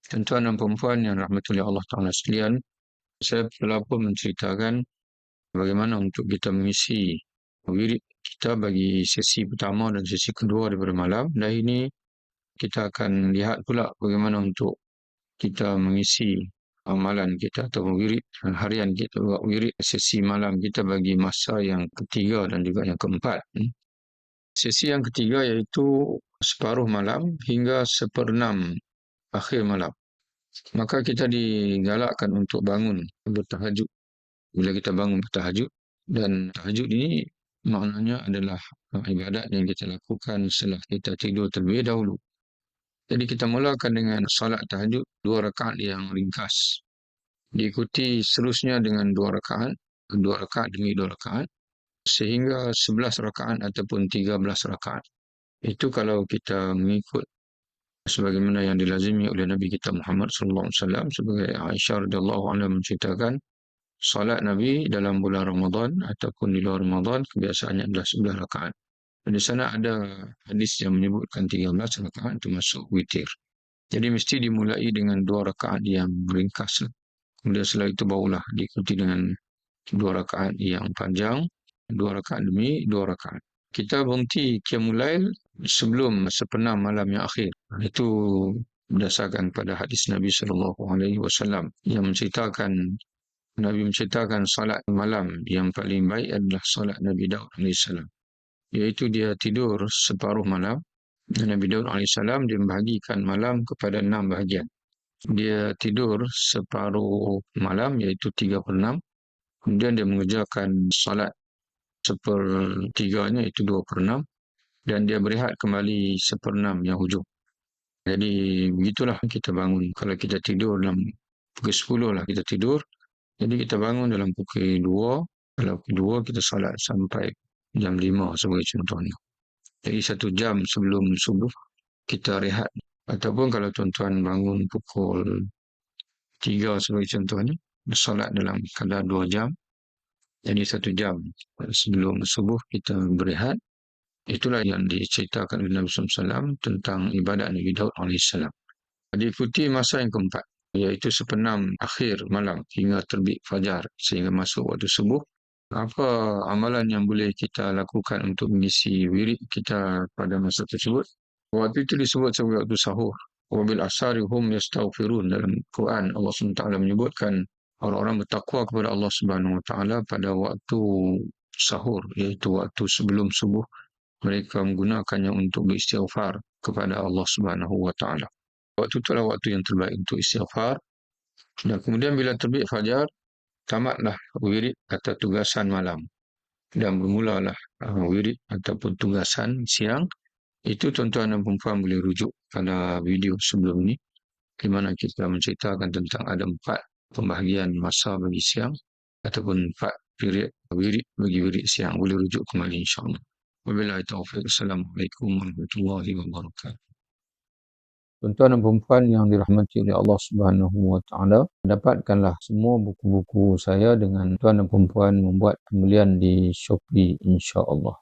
Tuan-tuan dan puan yang rahmati oleh Allah Ta'ala sekalian, saya telah pun menceritakan bagaimana untuk kita mengisi wirid kita bagi sesi pertama dan sesi kedua daripada malam. Dan ini kita akan lihat pula bagaimana untuk kita mengisi amalan kita atau wirid harian kita, wirid sesi malam kita bagi masa yang ketiga dan juga yang keempat. Sesi yang ketiga iaitu separuh malam hingga seperenam akhir malam. Maka kita digalakkan untuk bangun bertahajud. Bila kita bangun bertahajud, dan tahajud ini maknanya adalah ibadat yang kita lakukan setelah kita tidur terlebih dahulu. Jadi kita mulakan dengan salat tahajud 2 rakaat yang ringkas. Diikuti seterusnya dengan 2 rakaat, 2 rakaat demi 2 rakaat, sehingga 11 rakaat ataupun 13 rakaat. Itu kalau kita mengikut sebagaimana yang dilazimi oleh Nabi kita Muhammad sallallahu alaihi wasallam. Sebagai Aisyah radhiyallahu anha menceritakan, salat Nabi dalam bulan Ramadan ataupun di luar Ramadan kebiasaannya adalah 11 rakaat. Dan di sana ada hadis yang menyebutkan 13 rakaat termasuk witir. Jadi mesti dimulai dengan 2 rakaat yang ringkas. Kemudian setelah itu barulah diikuti dengan 2 rakaat yang panjang, 2 rakaat demi 2 rakaat. Kita berhenti qiyamul lail sebelum sepenuh malam yang akhir. Itu berdasarkan pada hadis Nabi sallallahu alaihi wasallam yang menceritakan, Nabi menceritakan salat malam yang paling baik adalah salat Nabi Daud alaihissalam, iaitu dia tidur separuh malam. Dan Nabi Daud alaihissalam dia membahagikan malam kepada 6 bahagian. Dia tidur separuh malam iaitu 3/6. Kemudian dia mengerjakan salat sepertiganya iaitu 2/6. Dan dia berehat kembali 1/6 yang hujung. Jadi begitulah kita bangun. Kalau kita tidur dalam pukul 10 lah kita tidur, jadi kita bangun dalam pukul 2. Kalau pukul 2 kita salat sampai jam 5 sebagai contohnya. Jadi 1 jam sebelum subuh kita rehat. Ataupun kalau tuan-tuan bangun pukul 3 sebagai contohnya, salat dalam kadar 2 jam. Jadi 1 jam sebelum subuh kita berehat. Itulah yang diceritakan oleh Nabi SAW tentang ibadat Nabi Daud AS. Diikuti masa yang keempat, iaitu sepenuh akhir malam hingga terbit fajar sehingga masuk waktu subuh. Apa amalan yang boleh kita lakukan untuk mengisi wirid kita pada masa tersebut? Waktu itu disebut sebagai waktu sahur. Wabil asari hum yastaghfirun. Dalam Quran Allah SWT menyebutkan orang-orang bertakwa kepada Allah SWT pada waktu sahur, iaitu waktu sebelum subuh. Mereka menggunakannya untuk beristighfar kepada Allah SWT. Waktu itulah waktu yang terbaik untuk istighfar. Dan kemudian bila terbit fajar, tamatlah wirid atau tugasan malam. Dan bermulalah wirid ataupun tugasan siang. Itu tuan-tuan dan perempuan boleh rujuk pada video sebelum ini, di mana kita menceritakan tentang ada 4 pembahagian masa bagi siang ataupun 4 period wirid bagi wirid siang. Boleh rujuk kembali insyaAllah. Wabillahi taufiq. Assalamualaikum warahmatullahi wabarakatuh. Tuan-tuan dan puan yang dirahmati oleh Allah Subhanahu wa taala, dapatkanlah semua buku-buku saya dengan tuan dan puan membuat pembelian di Shopee insya-Allah.